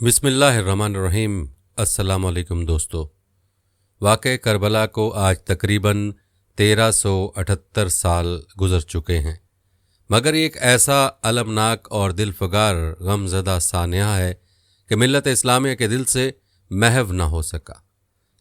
बिस्मिल्लाहिर्रहमानिर्रहीम। अस्सलाम वालेकुम दोस्तों। वाक़े करबला को आज तकरीबन 1378 साल गुज़र चुके हैं, मगर एक ऐसा अलमनाक और दिलफगार गमज़दा सानिया है कि मिल्लत इस्लामिया के दिल से महव न हो सका।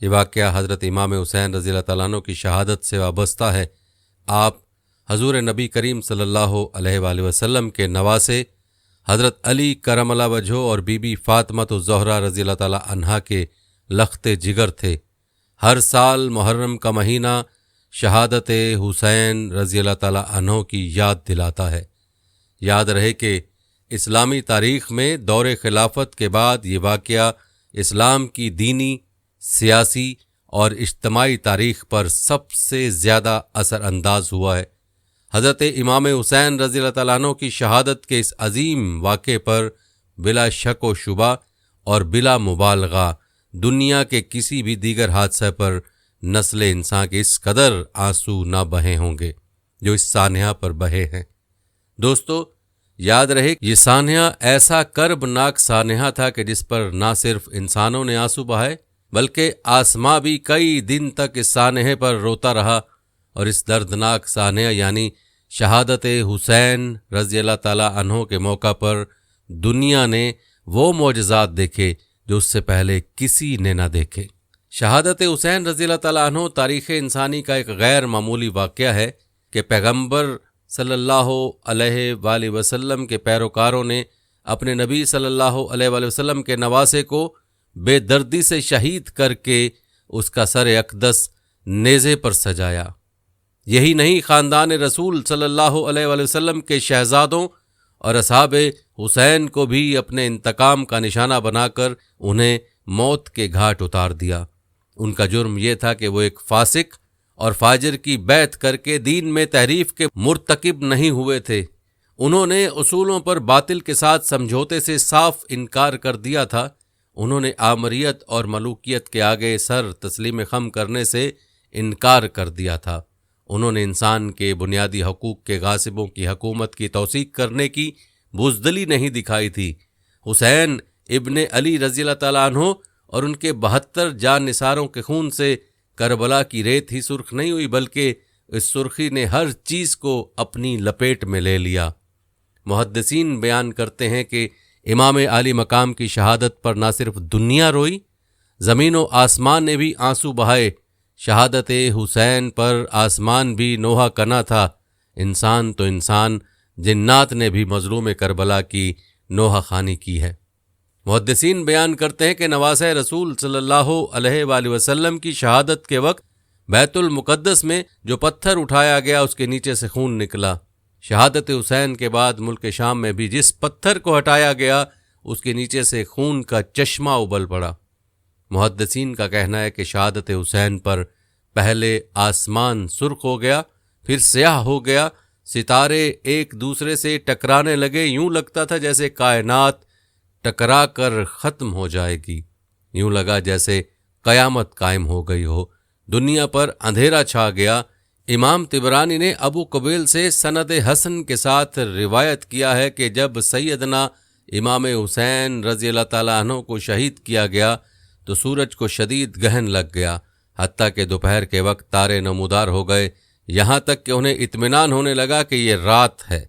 ये वाक़या हज़रत इमाम हुसैन रज़ियल्लाहु तआला अन्हु की शहादत से वाबस्ता है। आप हज़ूर नबी करीम सल्लल्लाहु अलैहि वसल्लम के नवासे हज़रत अली करमल्लाह वजहो और बीबी फ़ातिमा ज़हरा रज़ियल्लाहु तआला अन्हा के लख्ते जिगर थे। हर साल मुहर्रम का महीना शहादत हुसैन रज़ियल्लाहु तआला अन्हु की याद दिलाता है। याद रहे कि इस्लामी तारीख़ में दौर खिलाफत के बाद ये वाक़या इस्लाम की दीनी, सियासी और इज्तमाई तारीख़ पर सबसे ज़्यादा असर अंदाज हुआ है। हज़रत इमाम हुसैन रज़ियल्लाहु तआला अन्हु की शहादत के इस अजीम वाक़े पर बिला शक व शुबा और बिला मुबालगा दुनिया के किसी भी दीगर हादसे पर नस्ल इंसान के इस कदर आंसू ना बहे होंगे जो इस सानिया पर बहे हैं। दोस्तों, याद रहे ये सानिया ऐसा कर्बनाक सानिया था कि जिस पर ना सिर्फ इंसानों ने आंसू बहाए बल्कि आसमां भी कई दिन तक इस सानिया पर रोता रहा। और इस दर्दनाक सानिया यानी शहादत हुसैन रज़ियल्लाहु तआला अन्हु के मौका पर दुनिया ने वो मौजज़ात देखे जो उससे पहले किसी ने ना देखे। शहादत हुसैन रज़ियल्लाहु तआला अन्हु तारीख़ इंसानी का एक गैर मामूली वाक़या है कि पैगंबर सल्लल्लाहु अलैहि वसल्लम के पैरोकारों ने अपने नबी सल्लल्लाहु अलैहि वसल्लम के नवासे को बेदर्दी से शहीद करके उसका सर अक़दस नेज़े पर सजाया। यही नहीं, ख़ानदान रसूल सल्लल्लाहु अलैहि वसल्लम के शहज़ादों और असहाब हुसैन को भी अपने इंतकाम का निशाना बनाकर उन्हें मौत के घाट उतार दिया। उनका जुर्म यह था कि वो एक फासिक और फाजिर की बैत करके दीन में तहरीफ के मुर्तकिब नहीं हुए थे। उन्होंने उसूलों पर बातिल के साथ समझौते से साफ इनकार कर दिया था। उन्होंने आमरियत और मलूकियत के आगे सर तस्लीम खम करने से इनकार कर दिया था। उन्होंने इंसान के बुनियादी हकूक़ के गासिबों की हुकूमत की तौसीक करने की बुज़दिली नहीं दिखाई थी। हुसैन इब्ने अली रज़ियल्लाहु तआला अन्हु और उनके 72 जान निसारों के खून से करबला की रेत ही सुर्ख नहीं हुई बल्कि इस सुर्खी ने हर चीज़ को अपनी लपेट में ले लिया। मुहद्दिसीन बयान करते हैं कि इमाम आली मकाम की शहादत पर ना सिर्फ दुनिया रोई, ज़मीन व आसमान ने भी आंसू बहाए। शहादत हुसैन पर आसमान भी नोहा कना था। इंसान तो इंसान, जिन्नात ने भी मज़लूम करबला की नोहा खानी की है। मुहद्दिसीन बयान करते हैं कि नवासे रसूल सल्लल्लाहु अलैहि वसल्लम की शहादत के वक्त बैतुल मुक़द्दस में जो पत्थर उठाया गया उसके नीचे से खून निकला। शहादत हुसैन के बाद मुल्क शाम में भी जिस पत्थर को हटाया गया उसके नीचे से खून का चश्मा उबल पड़ा। मुहद्दिसीन का कहना है कि शहादत हुसैन पर पहले आसमान सुर्ख हो गया, फिर स्याह हो गया, सितारे एक दूसरे से टकराने लगे। यूं लगता था जैसे कायनात टकरा कर ख़त्म हो जाएगी। यूं लगा जैसे क़यामत कायम हो गई हो, दुनिया पर अंधेरा छा गया। इमाम तिबरानी ने अबू कबील से सनद हसन के साथ रिवायत किया है कि जब सैयदना इमाम हुसैन रज़ियल्लाहु तआला अन्हु को शहीद किया गया तो सूरज को शदीद गहन लग गया, हत्ता कि दोपहर के वक्त तारे नमूदार हो गए, यहाँ तक कि उन्हें इत्मीनान होने लगा कि ये रात है।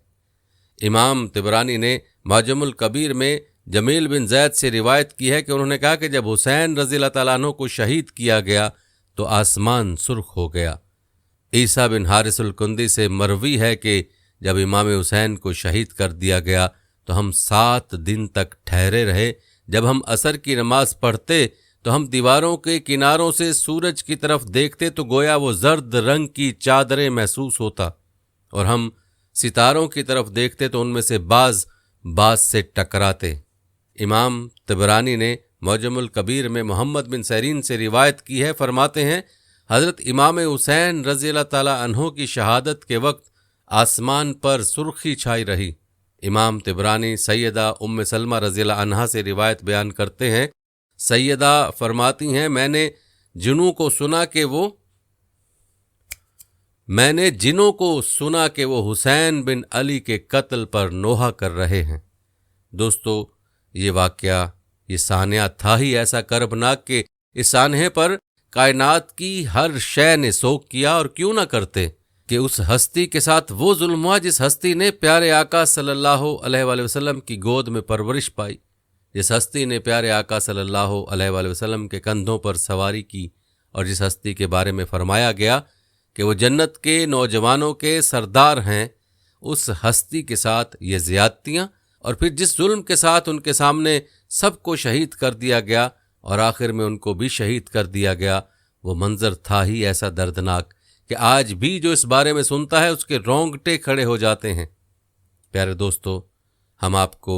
इमाम तिबरानी ने मुअज्जमुल कबीर में जमील बिन ज़ैद से रिवायत की है कि उन्होंने कहा कि जब हुसैन रज़ियल्लाहु तआला अन्हु को शहीद किया गया तो आसमान सुर्ख हो गया। ईसा बिन हारिसुल कुंदी से मरवी है कि जब इमाम हुसैन को शहीद कर दिया गया तो हम 7 दिन तक ठहरे रहे। जब हम असर की नमाज पढ़ते तो हम दीवारों के किनारों से सूरज की तरफ देखते तो गोया वो जर्द रंग की चादरें महसूस होता, और हम सितारों की तरफ देखते तो उनमें से बाज से टकराते। इमाम तिबरानी ने मुअज्जमुल कबीर में मोहम्मद बिन सैरीन से रिवायत की है, फरमाते हैं हज़रत इमाम हुसैन रज़ियल्लाहु तआला अन्हु की शहादत के वक्त आसमान पर सुर्खी छाई रही। इमाम तिबरानी सैयदा उम्म सलमा रज़ियल्लाहु अन्हा से रिवायत बयान करते हैं। सैयदा फरमाती हैं, मैंने जिनों को सुना कि वो हुसैन बिन अली के कत्ल पर नोहा कर रहे हैं। दोस्तों, ये वाक़या یہ سانحہ تھا ہی ایسا کربناک کہ اس سانحے پر کائنات کی ہر شے نے سوگ کیا، اور کیوں نہ کرتے کہ اس ہستی کے ساتھ وہ ظلم ہوا جس ہستی نے پیارے آقا صلی اللہ علیہ وآلہ وسلم کی گود میں پرورش پائی، جس ہستی نے پیارے آقا صلی اللہ علیہ وآلہ وسلم کے کندھوں پر سواری کی، اور جس ہستی کے بارے میں فرمایا گیا کہ وہ جنت کے نوجوانوں کے سردار ہیں، اس ہستی کے ساتھ یہ زیادتیاں، اور پھر جس ظلم کے ساتھ ان کے سامنے سب کو شہید کر دیا گیا اور آخر میں ان کو بھی شہید کر دیا گیا، وہ منظر تھا ہی ایسا دردناک کہ آج بھی جو اس بارے میں سنتا ہے اس کے رونگٹے کھڑے ہو جاتے ہیں۔ پیارے دوستو، ہم آپ کو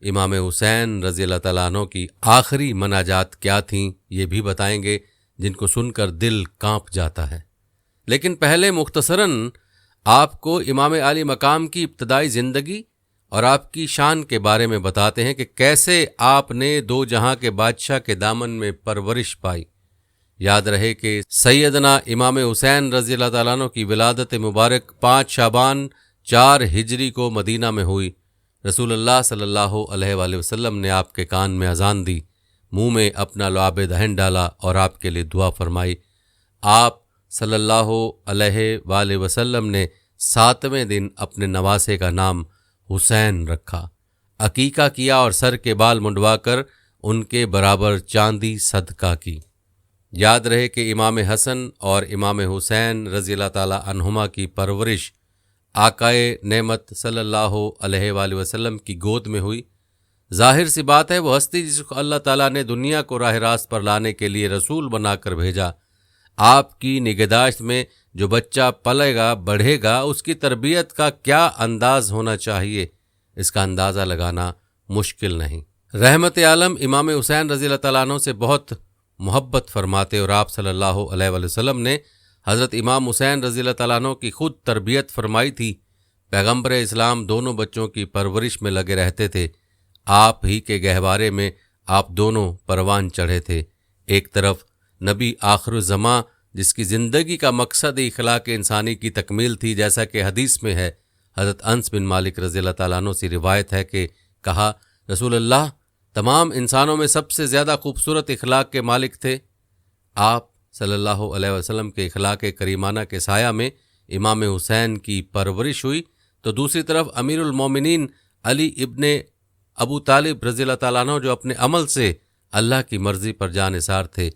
امام حسین رضی اللہ تعالیٰ عنہ کی آخری مناجات کیا تھیں یہ بھی بتائیں گے، جن کو سن کر دل کانپ جاتا ہے۔ لیکن پہلے مختصراً آپ کو امام عالی مقام کی ابتدائی زندگی اور آپ کی شان کے بارے میں بتاتے ہیں کہ کیسے آپ نے دو جہاں کے بادشاہ کے دامن میں پرورش پائی۔ یاد رہے کہ سیدنا امام حسین رضی اللہ تعالیٰ عنہ کی ولادت مبارک 5 شعبان 4 ہجری کو مدینہ میں ہوئی۔ رسول اللہ صلی اللہ علیہ وآلہ وسلم نے آپ کے کان میں اذان دی، منہ میں اپنا لعاب دہن ڈالا اور آپ کے لیے دعا فرمائی۔ آپ صلی اللہ علیہ وآلہ وسلم نے 7ویں دن اپنے نواسے کا نام حسین رکھا، عقیقہ کیا اور سر کے بال منڈوا کر ان کے برابر چاندی صدقہ کی۔ یاد رہے کہ امام حسن اور امام حسین رضی اللہ تعالی عنہما کی پرورش آقائے نعمت صلی اللہ علیہ وآلہ وسلم کی گود میں ہوئی۔ ظاہر سی بات ہے وہ ہستی جس کو اللہ تعالیٰ نے دنیا کو راہ راست پر لانے کے لیے رسول بنا کر بھیجا، آپ کی نگہداشت میں جو بچہ پلے گا بڑھے گا اس کی تربیت کا کیا انداز ہونا چاہیے، اس کا اندازہ لگانا مشکل نہیں۔ رحمت عالم امام حسین رضی اللہ تعالیٰ عنہ سے بہت محبت فرماتے، اور آپ صلی اللہ علیہ وآلہ وسلم نے حضرت امام حسین رضی اللہ تعالیٰ عنہ کی خود تربیت فرمائی تھی۔ پیغمبر اسلام دونوں بچوں کی پرورش میں لگے رہتے تھے، آپ ہی کے گہوارے میں آپ دونوں پروان چڑھے تھے۔ ایک طرف نبی آخر الزماں جس کی زندگی کا مقصد اخلاق انسانی کی تکمیل تھی، جیسا کہ حدیث میں ہے، حضرت انس بن مالک رضی اللہ تعالیٰ عنہ سے روایت ہے کہ کہا رسول اللہ تمام انسانوں میں سب سے زیادہ خوبصورت اخلاق کے مالک تھے۔ آپ صلی اللہ علیہ وسلم کے اخلاق کریمانہ کے سایہ میں امام حسین کی پرورش ہوئی، تو دوسری طرف امیر المومنین علی ابن ابو طالب رضی اللہ تعالیٰ عنہ جو اپنے عمل سے اللہ کی مرضی پر جانثار تھے،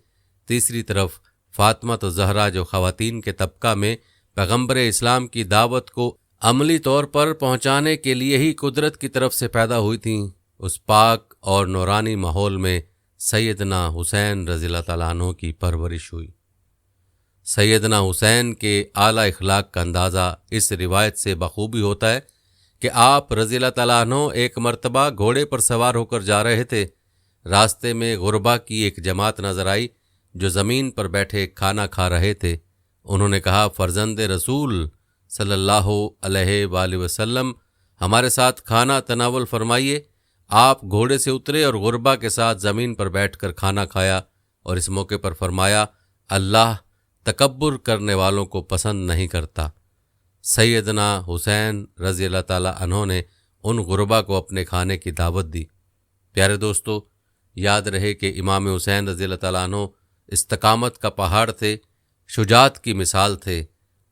تیسری طرف فاطمہ تو زہرا جو خواتین کے طبقہ میں پیغمبر اسلام کی دعوت کو عملی طور پر پہنچانے کے لیے ہی قدرت کی طرف سے پیدا ہوئی تھیں۔ اس پاک اور نورانی ماحول میں سیدنا حسین رضی اللہ تعالیٰ عنہ کی پرورش ہوئی۔ سیدنا حسین کے اعلیٰ اخلاق کا اندازہ اس روایت سے بخوبی ہوتا ہے کہ آپ رضی اللہ تعالیٰ عنہ ایک مرتبہ گھوڑے پر سوار ہو کر جا رہے تھے، راستے میں غربا کی ایک جماعت نظر آئی جو زمین پر بیٹھے کھانا کھا رہے تھے۔ انہوں نے کہا فرزند رسول صلی اللہ علیہ وآلہ وسلم ہمارے ساتھ کھانا تناول فرمائیے۔ آپ گھوڑے سے اترے اور غربا کے ساتھ زمین پر بیٹھ کر کھانا کھایا، اور اس موقع پر فرمایا اللہ تکبر کرنے والوں کو پسند نہیں کرتا۔ سیدنا حسین رضی اللہ تعالی عنہ نے ان غربا کو اپنے کھانے کی دعوت دی۔ پیارے دوستو، یاد رہے کہ امام حسین رضی اللہ تعالیٰ عنہ استقامت کا پہاڑ تھے، شجاعت کی مثال تھے۔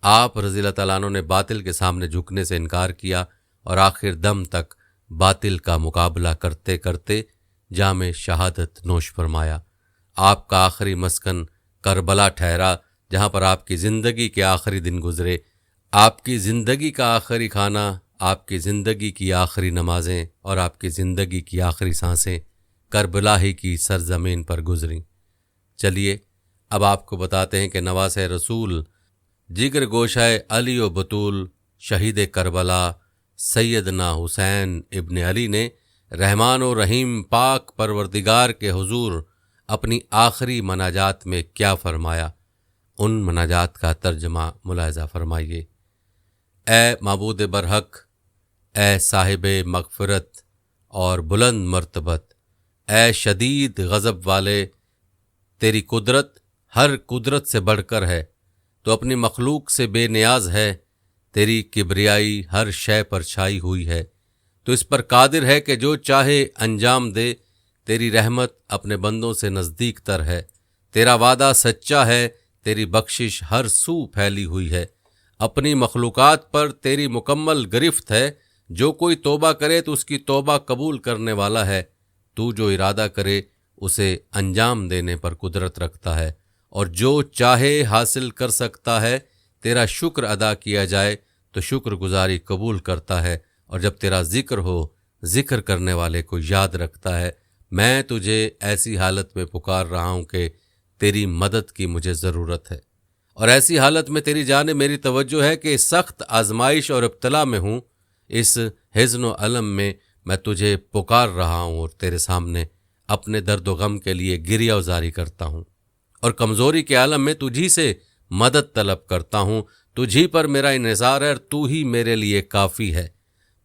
آپ رضی اللہ تعالیٰ عنہ نے باطل کے سامنے جھکنے سے انکار کیا اور آخر دم تک باطل کا مقابلہ کرتے کرتے جام شہادت نوش فرمایا۔ آپ کا آخری مسکن کربلا ٹھہرا، جہاں پر آپ کی زندگی کے آخری دن گزرے۔ آپ کی زندگی کا آخری کھانا، آپ کی زندگی کی آخری نمازیں اور آپ کی زندگی کی آخری سانسیں کربلا ہی کی سرزمین پر گزریں۔ چلیے اب آپ کو بتاتے ہیں کہ نواز رسول جگر گوشہ علی و بطول شہید کربلا سیدنا حسین ابن علی نے رحمان و رحیم پاک پروردگار کے حضور اپنی آخری مناجات میں کیا فرمایا، ان مناجات کا ترجمہ ملاحظہ فرمائیے۔ اے معبود برحق، اے صاحب مغفرت اور بلند مرتبت، اے شدید غضب والے، تیری قدرت ہر قدرت سے بڑھ کر ہے، تو اپنی مخلوق سے بے نیاز ہے، تیری کبریائی ہر شے پر چھائی ہوئی ہے، تو اس پر قادر ہے کہ جو چاہے انجام دے، तेरी रहमत अपने बंदों से नज़दीक तर है, तेरा वादा सच्चा है, तेरी बख्शिश हर सू फैली हुई है। अपनी मखलूक़ात पर तेरी मुकम्मल गिरफ्त है, जो कोई तौबा करे तो उसकी तौबा कबूल करने वाला है। तू जो इरादा करे उसे अंजाम देने पर कुदरत रखता है, और जो चाहे हासिल कर सकता है। तेरा शुक्र अदा किया जाए तो शुक्रगुजारी कबूल करता है, और जब तेरा ज़िक्र हो ज़िक्र करने वाले को याद रखता है। मैं तुझे ऐसी हालत में पुकार रहा हूँ कि तेरी मदद की मुझे ज़रूरत है, और ऐसी हालत में तेरी जाने मेरी तवज्जो है कि सख्त आजमाइश और इब्तला में हूँ। इस हिज़्न व अलम में मैं तुझे पुकार रहा हूँ और तेरे सामने अपने दर्द व गम के लिए गिरिया उजारी करता हूँ, और कमज़ोरी के आलम में तुझी से मदद तलब करता हूँ। तुझी पर मेरा इन्हिसार है और तू ही मेरे लिए काफ़ी है।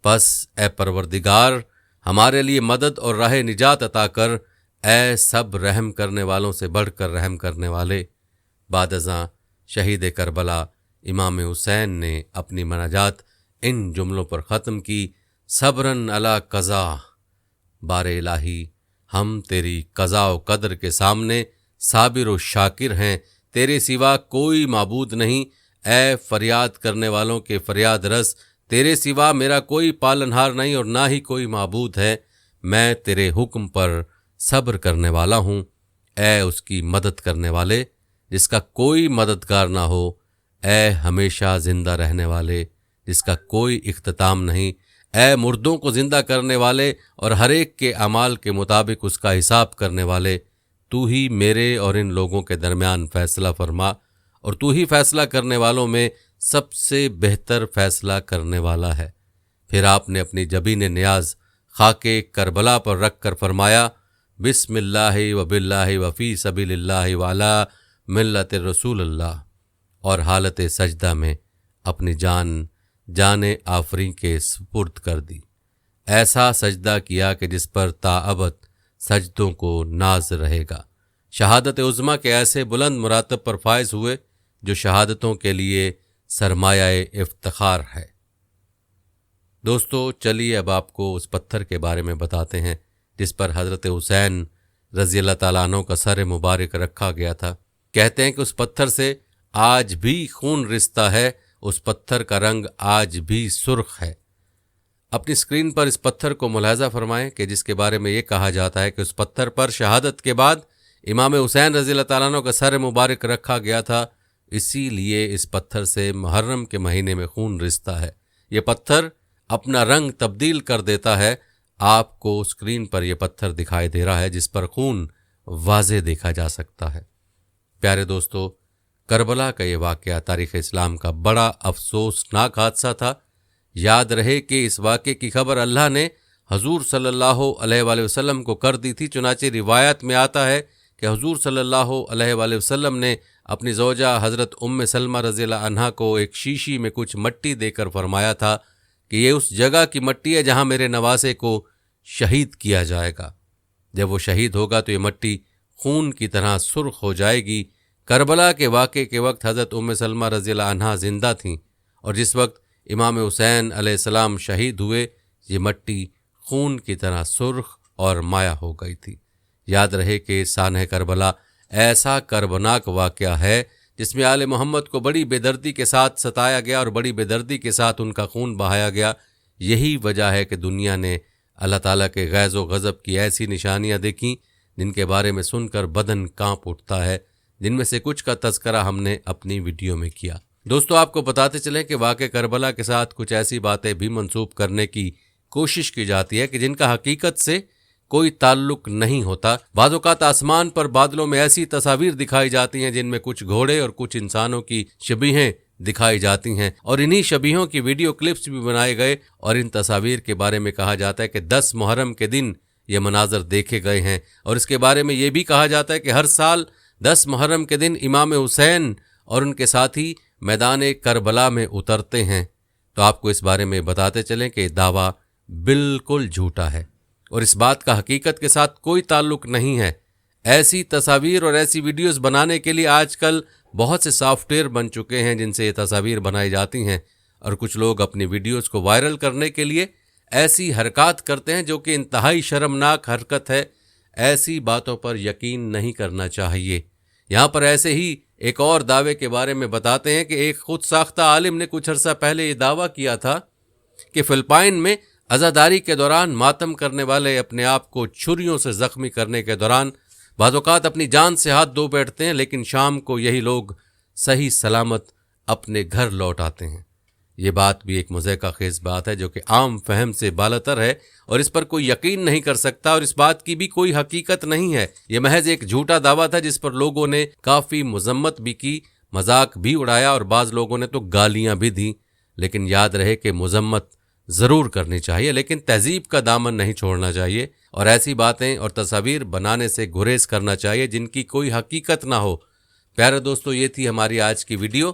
बस ए परवरदिगार, हमारे लिए मदद और राह निजात अता कर। ए सब रहम करने वालों से बढ़कर रहम करने वाले। बादज़ां शहीद करबला इमाम हुसैन ने अपनी मनाजात इन जुमलों पर ख़त्म की। सब्रन अला क़ज़ा, बारे इलाही हम तेरी क़ज़ा व क़द्र के सामने साबिर व शाकिर हैं। तेरे सिवा कोई माबूद नहीं। ए फरियाद करने वालों के फरियाद रस, तेरे सिवा मेरा कोई पालनहार नहीं और ना ही कोई माबूद है। मैं तेरे हुक्म पर सब्र करने वाला हूँ। ए उसकी मदद करने वाले जिसका कोई मददगार ना हो। ए हमेशा ज़िंदा रहने वाले जिसका कोई इख्तिताम नहीं। ए मुर्दों को ज़िंदा करने वाले और हर एक के अमाल के मुताबिक उसका हिसाब करने वाले। तू ही मेरे और इन लोगों के दरमियान फ़ैसला फरमा, और तू ही फ़ैसला करने वालों में सबसे बेहतर फ़ैसला करने वाला है। फिर आपने अपनी जबीन नियाज खाके करबला पर रख कर फरमाया, बिस्मिल्लाहि व बिल्लाहि व फ़ी सबीलिल्लाहि व अला मिल्लत रसूलिल्लाह, और हालत सजदा में अपनी जान जाने आफरी के सुपुर्द कर दी। ऐसा सजदा किया कि जिस पर ताअबद सजदों को नाज रहेगा। शहादत उज़्मा के ऐसे बुलंद मुरातब पर फायज हुए जो शहादतों के लिए सरमाया इफ्तिखार है। दोस्तों, चलिए अब आपको उस पत्थर के बारे में बताते हैं जिस पर हज़रत हुसैन रज़ी अल्लाह तआला अन्हु का सर मुबारक रखा गया था। कहते हैं कि उस पत्थर से आज भी खून रिसता है, उस पत्थर का रंग आज भी सुर्ख है। अपनी स्क्रीन पर इस पत्थर को मुलाहजा फरमाएं कि जिसके बारे में ये कहा जाता है कि उस पत्थर पर शहादत के बाद इमाम हुसैन रज़ी अल्लाह तआला अन्हु का सर मुबारक रखा गया था। इसीलिए इस पत्थर से मुहर्रम के महीने में खून रिसता है। ये पत्थर अपना रंग तब्दील कर देता है। आपको स्क्रीन पर यह पत्थर दिखाई दे रहा है जिस पर खून वाज़े देखा जा सकता है। प्यारे दोस्तों, करबला का ये वाक़या तारीख़ इस्लाम का बड़ा अफसोसनाक हादसा था। याद रहे कि इस वाक़े की खबर अल्लाह ने हजूर सल्लल्लाहु अलैहि वसल्लम को कर दी थी। चुनाचे रिवायत में आता है कि हजूर सल्लल्लाहु अलैहि वसल्लम ने अपनी ज़ौजा हज़रत उम्मे सलमा रज़ियल्लाहु अन्हा को एक शीशी में कुछ मट्टी देकर फरमाया था कि ये उस जगह की मट्टी है जहाँ मेरे नवासे को शहीद किया जाएगा। जब वो शहीद होगा तो ये मट्टी खून की तरह सुर्ख हो जाएगी। करबला के वाक़े के वक्त हज़रत उम्मे सलमा रज़ियल्लाहु अन्हा ज़िंदा थीं, और जिस वक्त इमाम हुसैन अलैहिस्सलाम शहीद हुए ये मट्टी खून की तरह सुर्ख और माया हो गई थी। याद रहे कि सानह करबला ऐसा कर्बनाक वाक़या है जिसमें आले मोहम्मद को बड़ी बेदर्दी के साथ सताया गया और बड़ी बेदर्दी के साथ उनका खून बहाया गया। यही वजह है कि दुनिया ने अल्लाह ताला के गैज़ व गज़ब की ऐसी निशानियाँ देखीं जिनके बारे में सुनकर बदन काँप उठता है, जिनमें से कुछ का तज़करा हमने अपनी वीडियो में किया। दोस्तों, आपको बताते चलें कि वाक़े करबला के साथ कुछ ऐसी बातें भी मंसूब करने की कोशिश की जाती है कि जिनका हकीकत से कोई ताल्लुक नहीं होता। बाज़ औक़ात आसमान पर बादलों में ऐसी तस्वीर दिखाई जाती हैं जिनमें कुछ घोड़े और कुछ इंसानों की शबीहें दिखाई जाती हैं, और इन्हीं शबीहों की वीडियो क्लिप्स भी बनाए गए, और इन तस्वीर के बारे में कहा जाता है कि 10 मुहर्रम के दिन ये मनाजर देखे गए हैं। और इसके बारे में ये भी कहा जाता है कि हर साल 10 मुहर्रम के दिन इमाम हुसैन और उनके साथी मैदान करबला में उतरते हैं। तो आपको इस बारे में बताते चलें कि दावा बिल्कुल झूठा है और इस बात का हकीकत के साथ कोई ताल्लुक नहीं है। ऐसी तस्वीर और ऐसी वीडियोस बनाने के लिए आजकल बहुत से सॉफ्टवेयर बन चुके हैं जिनसे ये तस्वीर बनाई जाती हैं, और कुछ लोग अपनी वीडियोस को वायरल करने के लिए ऐसी हरकत करते हैं जो कि इंतहाई शर्मनाक हरकत है। ایسی باتوں پر یقین نہیں کرنا چاہیے۔ یہاں پر ایسے ہی ایک اور دعوے کے بارے میں بتاتے ہیں کہ ایک خود ساختہ عالم نے کچھ عرصہ پہلے یہ دعویٰ کیا تھا کہ فلپائن میں عزاداری کے دوران ماتم کرنے والے اپنے آپ کو چھریوں سے زخمی کرنے کے دوران بعض اوقات اپنی جان سے ہاتھ دھو بیٹھتے ہیں، لیکن شام کو یہی لوگ صحیح سلامت اپنے گھر لوٹ آتے ہیں۔ یہ بات بھی ایک مضحکہ خیز بات ہے جو کہ عام فہم سے بالاتر ہے اور اس پر کوئی یقین نہیں کر سکتا، اور اس بات کی بھی کوئی حقیقت نہیں ہے۔ یہ محض ایک جھوٹا دعویٰ تھا جس پر لوگوں نے کافی مذمت بھی کی، مذاق بھی اڑایا اور بعض لوگوں نے تو گالیاں بھی دیں۔ لیکن یاد رہے کہ مذمت ضرور کرنی چاہیے، لیکن تہذیب کا دامن نہیں چھوڑنا چاہیے، اور ایسی باتیں اور تصاویر بنانے سے گریز کرنا چاہیے جن کی کوئی حقیقت نہ ہو۔ پیارے دوستو، یہ تھی ہماری آج کی ویڈیو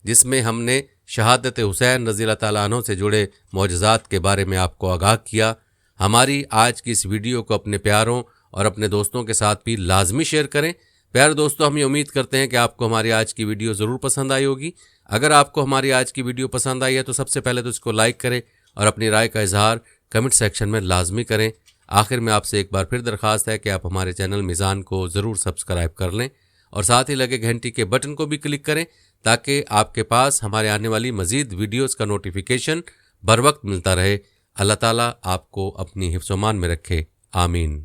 جس میں ہم نے شہادت حسین رضی اللہ تعالیٰ عنہ سے جڑے معجزات کے بارے میں آپ کو آگاہ کیا۔ ہماری آج کی اس ویڈیو کو اپنے پیاروں اور اپنے دوستوں کے ساتھ بھی لازمی شیئر کریں۔ پیارے دوستو، ہم یہ امید کرتے ہیں کہ آپ کو ہماری آج کی ویڈیو ضرور پسند آئی ہوگی۔ اگر آپ کو ہماری آج کی ویڈیو پسند آئی ہے تو سب سے پہلے تو اس کو لائک کریں اور اپنی رائے کا اظہار کمنٹ سیکشن میں لازمی کریں۔ آخر میں آپ سے ایک بار پھر درخواست ہے کہ آپ ہمارے چینل میزان کو ضرور سبسکرائب کر لیں اور ساتھ ہی لگے گھنٹی کے بٹن کو بھی کلک کریں تاکہ آپ کے پاس ہمارے آنے والی مزید ویڈیوز کا نوٹیفیکیشن بر وقت ملتا رہے۔ اللہ تعالیٰ آپ کو اپنی حفظ و امان میں رکھے، آمین۔